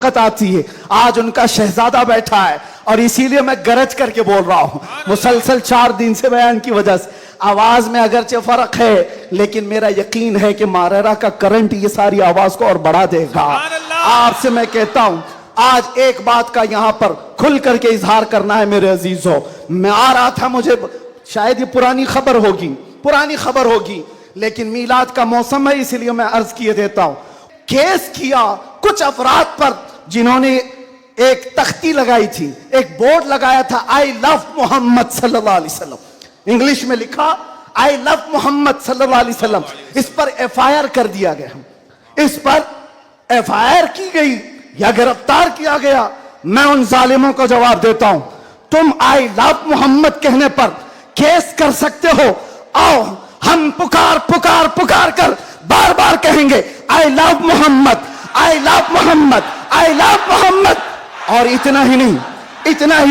آتی ہے. آج ان کا شہزادہ بیٹھا ہے اور اسی لیے میں گرج کر کے بول رہا ہوں. مسلسل 4 دن سے بیان کی وجہ سے آواز میں اگرچہ فرق ہے لیکن میرا یقین ہے کہ ماریرا کا کرنٹ یہ ساری آواز کو اور بڑھا دے گا. آپ سے میں کہتا ہوں آج ایک بات کا یہاں پر کھل کر کے اظہار کرنا ہے میرے عزیزوں. میں آ رہا تھا, مجھے شاید یہ پرانی خبر ہوگی لیکن میلاد کا موسم ہے اسی لیے میں عرض کیے دیتا ہوں. کیس کیا کچھ افراد پر جنہوں نے ایک تختی لگائی تھی, ایک بورڈ لگایا تھا آئی لو محمد صلی اللہ علیہ وسلم, انگلش میں لکھا آئی لو محمد صلی اللہ علیہ وسلم. اس پر ایف آئی آر کر دیا گیا, اس پر ایف آئی آر کی گئی یا گرفتار کیا گیا. میں ان ظالموں کو جواب دیتا ہوں, تم آئی لو محمد کہنے پر کیس کر سکتے ہو, آؤ ہم پکار کر بار بار کہیں گے آئی لو محمد, آئی لو محمد, آئی لو محمد. اور اتنا ہی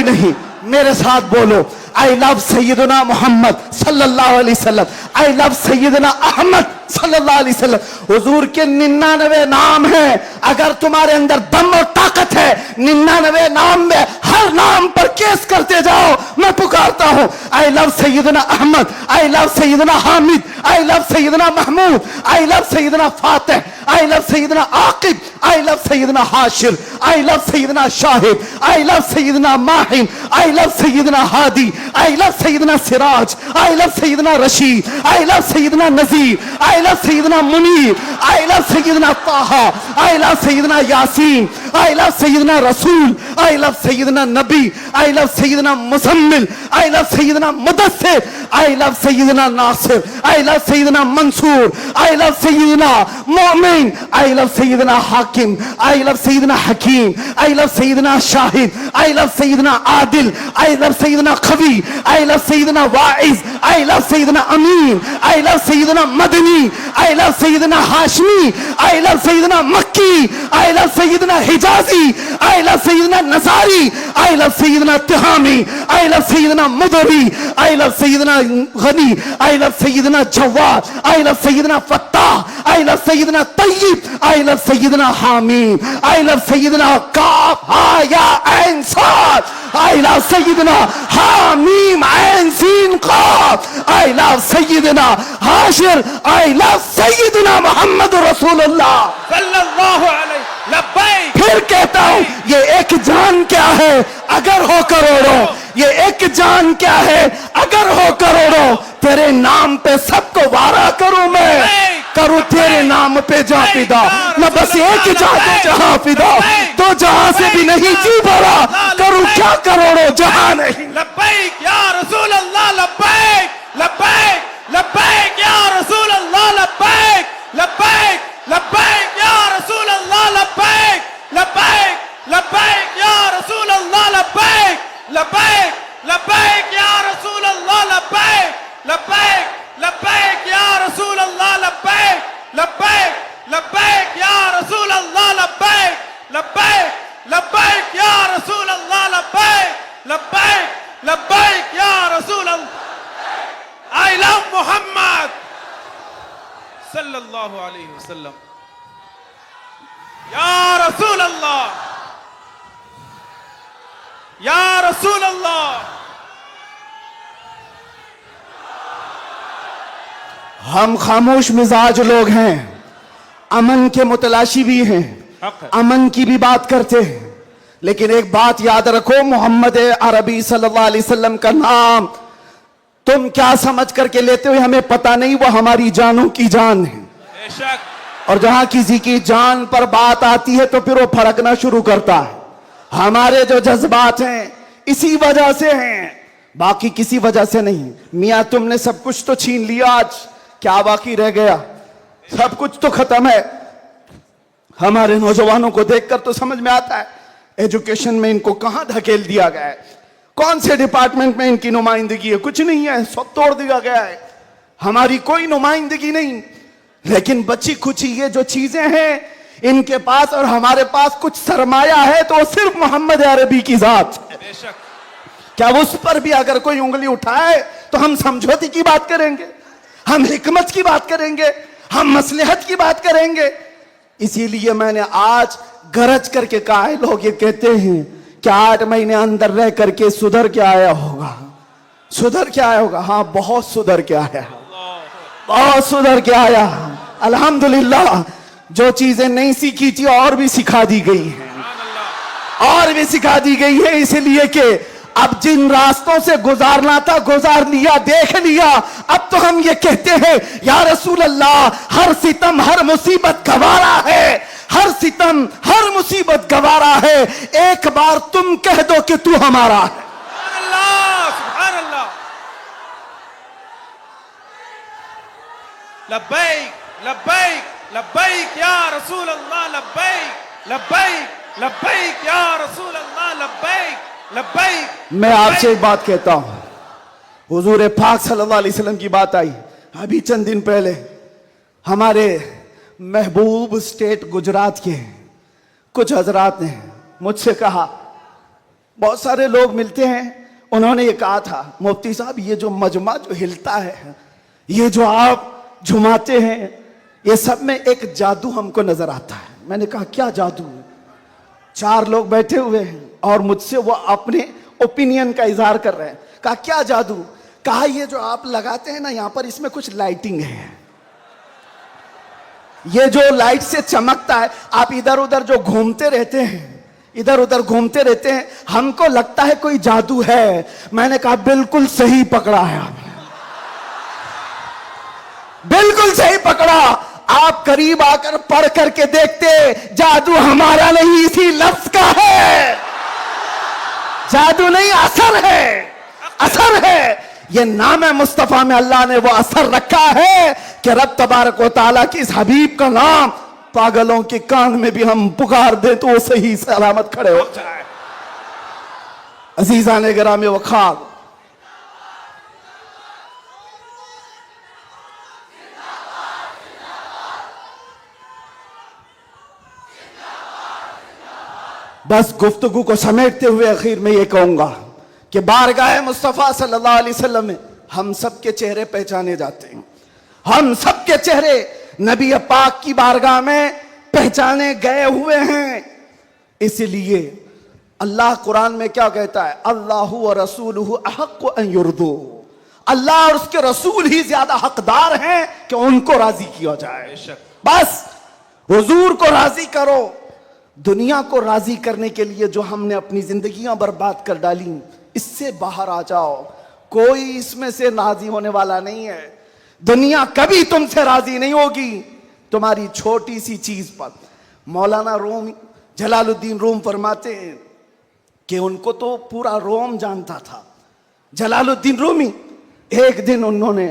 نہیں میرے ساتھ بولو آئی لو سیدنا محمد صلی اللہ علیہ وسلم, آئی لو سیدنا احمد صلی اللہ علیہ وسلم. حضور کے 99 نام ہیں, اگر تمہارے اندر دم اور طاقت ہے 99 نام میں ہر نام پر کیس کرتے جاؤ. میں پکارتا ہوں آئی لو سیدنا احمد, آئی لو سیدنا حامد, آئی لو سیدنا محمود, آئی لو سیدنا فاتح, آئی لو سیدنا عاقب, آئی لو سیدنا حاشر, آئی لو سیدنا شاہد, آئی لو سیدنا ماہن, آئی لو سیدنا ہادی, آئی لو سیدنا سراج, آئی لو سیدنا رشید, آئی لو سیدنا نذیر, آئی لو سیدنا منیر, آئی لو سیدنا طہ, آئی لو سیدنا یاسین, آئی لو سیدنا رسول, آئی لو سیدنا نبی, آئی لو سیدنا مزمل, آئی لو سیدنا مدثر, آئی لو سیدنا ناصر, آئی لو سیدنا منصور, آئی لو سیدنا مومن, آئی لو سیدنا حاکم, آئی لو سیدنا حکیم, آئی لو سیدنا شاہد, آئی لو سیدنا عادل, آئی لو سیدنا قوی, آئی لو سیدنا واعظ, آئی لو سیدنا امین, آئی لو سیدنا مدنی, آئی لو سیدنا ہاشمی, آئی لو سیدنا مکی, آئی لو سیدنا حجازی, آئی لو سیدنا نصاری, آئی لو سیدنا تہامی, آئی لو سیدنا مدری, آئی لو سیدنا غنی, آئی لو سیدنا جواد, آئی لو سیدنا فتاح, آئی لو سیدنا طیب, آئی لو سیدنا حامیم, آئی لو سیدنا کاف ہا یا عین صاد, آئی لو سیدنا حامیم عین سین قاف, آئی لو سیدنا حاشر, آئی لو سیدنا محمد رسول اللہ صلی اللہ علیہ لبیک. پھر کہتا ہوں یہ ایک جان کیا ہے اگر ہو کروڑوں, یہ ایک جان کیا ہے اگر ہو کروڑوں, تیرے نام پہ سب کو وارا کروں میں, کروں تیرے نام پہ جاں فدا, میں بس ایک جہاں جہاں فدا, تو جہاں سے بھی نہیں جی بھرا, کروں کیا کروڑوں جہاں نہیں. لبیک یا رسول اللہ, لبیک لبیک لبیک یا رسول اللہ, لبیک لبیک لبیک یا رسول اللہ, لبیک لبیک لبیک یا رسول اللہ, لبیک لبیک لبیک یا رسول اللہ, لبیک لبیک لبیک یا رسول اللہ, لبیک لبیک لبیک یا رسول اللہ, لبیک لبیک لبیک یا رسول اللہ, لبیک لبیک لبیک یا رسول اللہ. I love محمد صلی اللہ علیہ وسلم. یا رسول اللہ, یا رسول اللہ. ہم خاموش مزاج لوگ ہیں, امن کے متلاشی بھی ہیں, امن کی بھی بات کرتے ہیں, لیکن ایک بات یاد رکھو, محمد عربی صلی اللہ علیہ وسلم کا نام تم کیا سمجھ کر کے لیتے ہوئے ہمیں پتہ نہیں, وہ ہماری جانوں کی جان ہے. بے شک. اور جہاں کسی کی جان پر بات آتی ہے تو پھر وہ پھڑکنا شروع کرتا ہے. ہمارے جو جذبات ہیں اسی وجہ سے ہیں, باقی کسی وجہ سے نہیں. میاں تم نے سب کچھ تو چھین لیا, آج کیا باقی رہ گیا؟ سب کچھ تو ختم ہے. ہمارے نوجوانوں کو دیکھ کر تو سمجھ میں آتا ہے ایجوکیشن میں ان کو کہاں دھکیل دیا گیا ہے, کون سے ڈپارٹمنٹ میں ان کی نمائندگی ہے, کچھ نہیں ہے, سب توڑ دیا گیا ہے, ہماری کوئی نمائندگی نہیں. لیکن بچی کچھ یہ جو چیزیں ہیں ان کے پاس اور ہمارے پاس کچھ سرمایہ ہے تو صرف محمد عربی کی ذات. بے شک. کیا اس پر بھی اگر کوئی انگلی اٹھائے تو ہم سمجھوتی کی بات کریں گے, ہم حکمت کی بات کریں گے, ہم مصلحت کی بات کریں گے. اسی لیے میں نے آج गरज करके कहा है। लोग ये कहते हैं कि 8 महीने अंदर रह करके सुधर के आया होगा, सुधर के आया होगा। हाँ, बहुत सुधर के आया, बहुत सुधर के आया। अल्हम्दुलिल्लाह, जो चीजें नहीं सीखी थी और भी सिखा दी गई हैं, और भी सिखा दी गई है। इसलिए कि अब जिन रास्तों से गुजारना था गुजार लिया, देख लिया। अब तो हम ये कहते हैं या रसूल अल्लाह, हर सितम हर मुसीबत गवारा है, हर सितम हर मुसीबत गवारा है। एक बार तुम कह दो कि तू हमारा है। सुभान अल्लाह, सुभान अल्लाह। लब्बैक लब्बैक लब्बैक या रसूल अल्लाह, लब्बैक लब्बैक लब्बैक या रसूल अल्लाह, लब्बैक लब्बैक। मैं आपसे एक बात कहता हूं, हुजूर पाक सल्लल्लाहु अलैहि वसल्लम की बात आई अभी चंद दिन पहले। हमारे महबूब स्टेट गुजरात के कुछ हजरात ने मुझसे कहा, बहुत सारे लोग मिलते हैं, उन्होंने ये कहा था, मुफ्ती साहब ये जो मजमा जो हिलता है, ये जो आप झुमाते हैं, ये सब में एक जादू हमको नजर आता है। मैंने कहा क्या जादू? 4 लोग बैठे हुए हैं और मुझसे वो अपने ओपिनियन का इजहार कर रहे हैं। कहा क्या जादू? कहा ये जो आप लगाते हैं ना यहाँ पर, इसमें कुछ लाइटिंग है, ये जो लाइट से चमकता है, आप इधर उधर जो घूमते रहते हैं, इधर उधर घूमते रहते हैं, हमको लगता है कोई जादू है। मैंने कहा बिल्कुल सही पकड़ा है आपने, बिल्कुल सही पकड़ा। आप करीब आकर पढ़ करके देखते, जादू हमारा नहीं, इसी लफ्ज का है। जादू नहीं, असर है, असर है। ये नाम है मुस्तफा में अल्लाह ने वो असर रखा है कि रब तबारक व तआला की इस हबीब का नाम पागलों के कान में भी हम पुकार दे तो वो सही सलामत खड़े हो जाए। अजीजान गिरामी वखार, बस गुफ्तगू को समेटते हुए आखिर में ये कहूंगा कि बारगाह मुस्तफा सल्लल्लाहु अलैहि वसल्लम में हम सबके चेहरे पहचाने जाते हैं। हम सबके चेहरे नबी पाक की बारगाह में पहचाने गए हुए हैं। इसलिए अल्लाह कुरान में क्या कहता है? अल्लाहु व रसूलुहु अहक्कु अन युर्दू। अल्लाह और उसके रसूल ही ज्यादा हकदार हैं कि उनको राजी किया जाए। बस हुजूर को राजी करो। दुनिया को राजी करने के लिए जो हमने अपनी जिंदगियां बर्बाद कर डाली, इससे बाहर आ जाओ। कोई इसमें से राजी होने वाला नहीं है। दुनिया कभी तुमसे राजी नहीं होगी तुम्हारी छोटी सी चीज पर। मौलाना रूम जलालुद्दीन रूम फरमाते हैं कि उनको तो पूरा रोम जानता था। जलालुद्दीन रूमी, एक दिन उन्होंने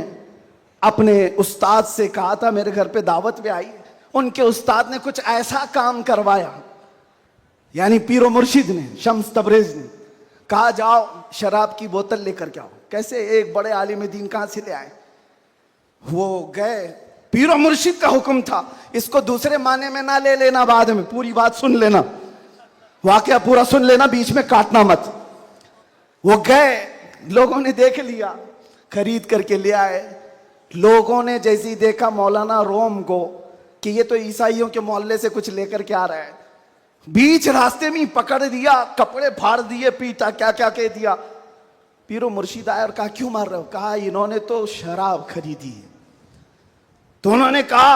अपने उस्ताद से कहा था, मेरे घर पे दावत पे आई। उनके उस्ताद ने कुछ ऐसा काम करवाया, यानी पीरो मुर्शिद ने, शम्स तबरेज ने कहा जाओ शराब की बोतल लेकर के आओ। कैसे? एक बड़े आलिम दीन कहां से ले आए? वो गए, पीरो मुर्शिद का हुक्म था, इसको दूसरे माने में ना ले लेना, बाद में पूरी बात सुन लेना, वाकया पूरा सुन लेना, बीच में काटना मत। वो गए, लोगों ने देख लिया, खरीद करके ले आए। लोगों ने जैसे ही देखा मौलाना रोम को कि ये तो ईसाइयों के मोहल्ले से कुछ लेकर के आ रहा है, बीच रास्ते में पकड़ दिया, कपड़े फाड़ दिए, पीटा, क्या क्या कह दिया। पीरो मुर्शिद आया और कहा क्यों मार रहे हो? कहा इन्होंने तो शराब खरीदी। तो उन्होंने कहा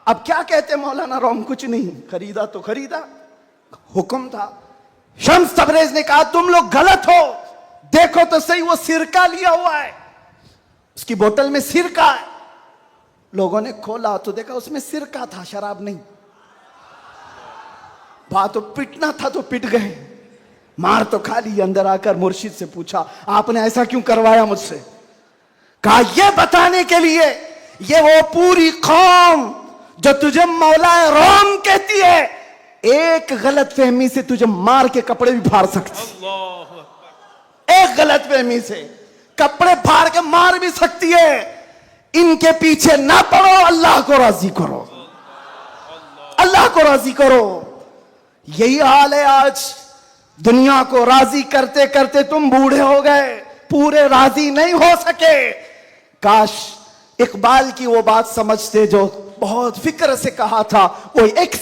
अब क्या कहते मौलाना रोम? कुछ नहीं, खरीदा तो खरीदा, हुक्म था। शम्स तबरेज ने कहा तुम लोग गलत हो, देखो तो सही, वो सिरका लिया हुआ है, उसकी बोतल में सिरका है। लोगों ने खोला तो देखा उसमें सिरका था, शराब नहीं। बात तो पिटना था तो पिट गए, मार तो खा ली। अंदर आकर मुर्शिद से पूछा आपने ऐसा क्यों करवाया मुझसे? कहा ये बताने के लिए, ये वो पूरी कौम जो तुझे मौला रोम कहती है, एक गलत फहमी से तुझे मार के कपड़े भी फाड़ सकती, एक गलत फहमी से कपड़े फाड़ के मार भी सकती है। इनके पीछे ना पड़ो, अल्लाह को राजी करो, अल्लाह को राजी करो। यही हाल है आज। दुनिया को राजी करते करते तुम बूढ़े हो गए, पूरे राजी नहीं हो सके। काश इकबाल की वो बात समझते जो बहुत फिक्र से कहा था, वो एक